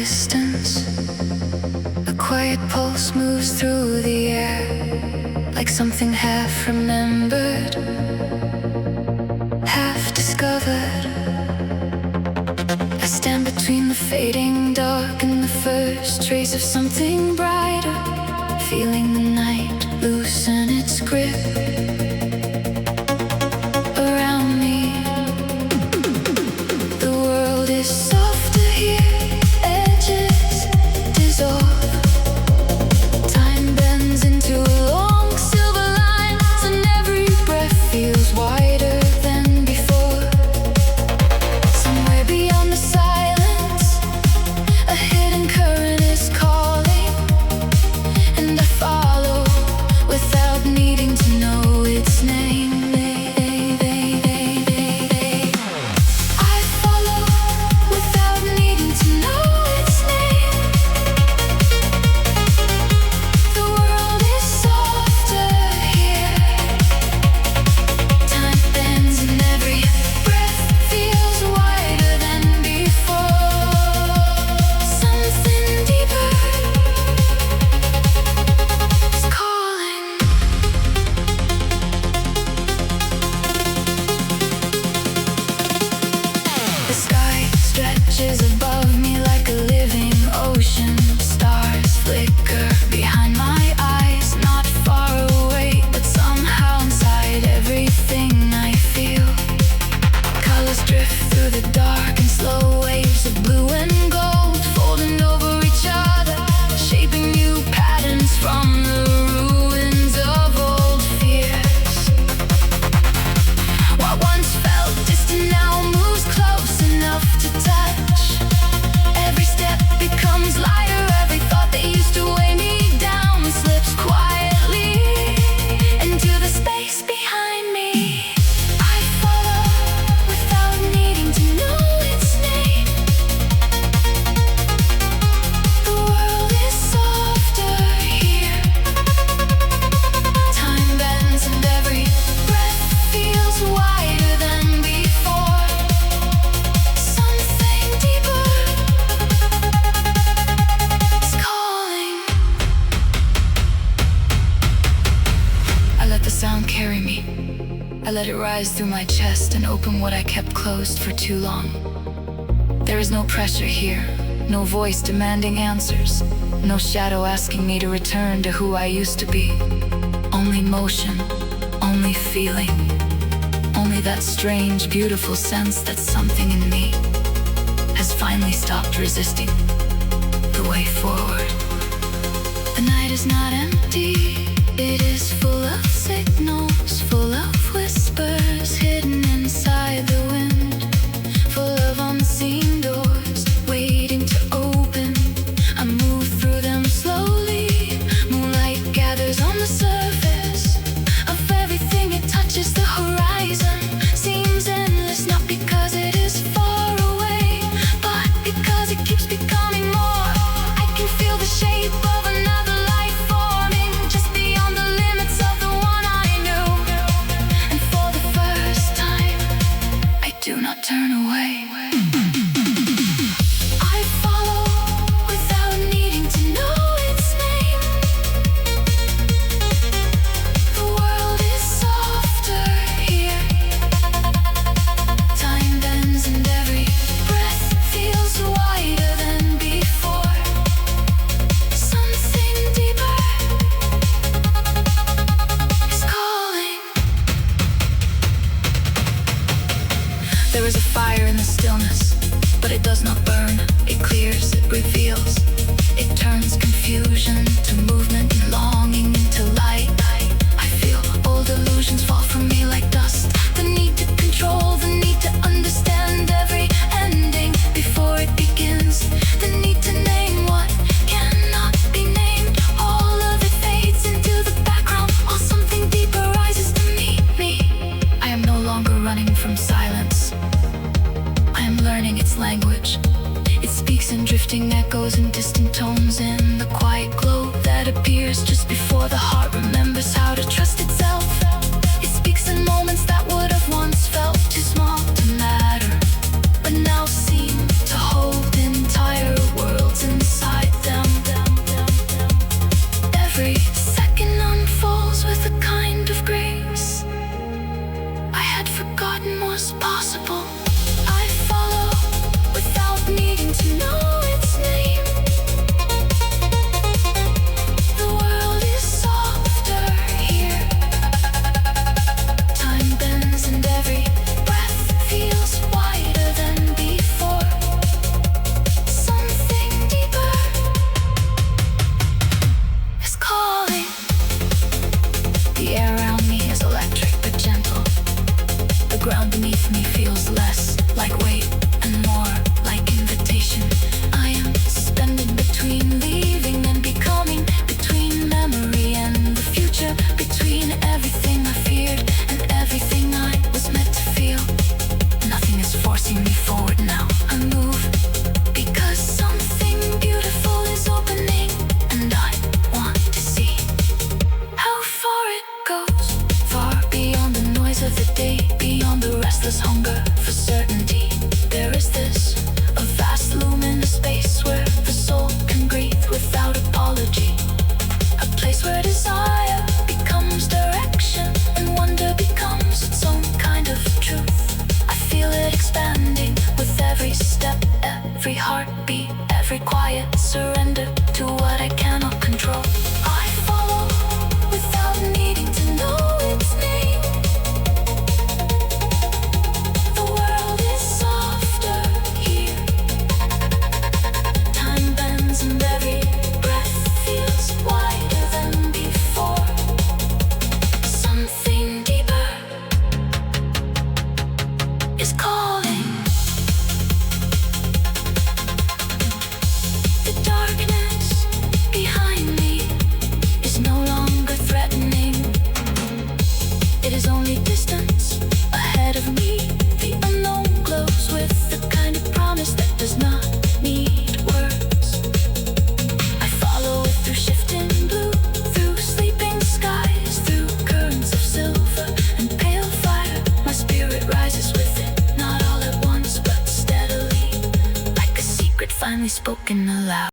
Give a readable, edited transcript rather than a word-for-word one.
distance. A quiet pulse moves through the air, like something half remembered, half discovered. I stand between the fading dark and the first trace of something brighter, feeling the night loosen its grip around me. The world is softer here, edges dissolve. Time bends into long silver lines, and every breath feels wider than before. Somewhere beyond the silence, a hidden current is calling, and I follow without needing to know its name. I follow without needing to know its name. The world is softer here. Time bends and every breath feels wider than before. Something deeper is calling. The sky stretches above me like a living ocean. Stars flicker behind my eyes, not far away, but somehow inside everything I feel. Colors drift through the dark in slow waves of blue and gold, folding over each other, shaping new patterns from the ruins of old fears. What once felt distant now moves close enough to touch. Every step becomes lighter, every thought that used to weigh me down slips quietly into the space behind me. I follow without needing to know its name. The world is softer here. Time bends and every breath feels wider than before. Something deeper is calling. I let the sound carry me. I let it rise through my chest and open what I kept closed for too long. There is no pressure here, no voice demanding answers, no shadow asking me to return to who I used to be. Only motion, only feeling, only that strange, beautiful sense that something in me has finally stopped resisting the way forward. The night is not empty, it is full of signals, full of whispers hidden inside the wind, full of unseen doors waiting to open. I move through them slowly, moonlight gathers on the surface of everything it touches. The horizon seems endless, not because it is far away, but because it keeps becoming more. I can feel the shape of another life forming just beyond the limits of the one I knew. And for the first time, I do not turn away. I follow without needing to know its name. The world is softer here. Time bends and every breath feels wider than before. Something deeper is calling. There is a fire in the stillness, but it does not burn. It clears, it reveals. It turns confusion to movement and longing into light. I feel old illusions fall from me like dust. The need to control, the need to understand every ending before it begins. The need to name what cannot be named. All of it fades into the background while something deeper rises to meet me. I am no longer running from silence. I am learning its language. It speaks in drifting echoes and distant tones, in the quiet glow that appears just before the heart remembers how to trust itself. It speaks in moments that would have once felt too small to matter, but now seem to hold the entire world. surrender to what I cannot control. I follow without needing to know its name. The world is softer here. Time bends and every breath feels wider than before. Something deeper is calling. The darkness behind me is no longer threatening. It is only distance ahead of me. The unknown glows with the kind of promise that does not need words. I follow it through shifting blue, through sleeping skies, through currents of silver and pale fire. My spirit rises with it, not all at once, but steadily, like a secret finally spoken aloud.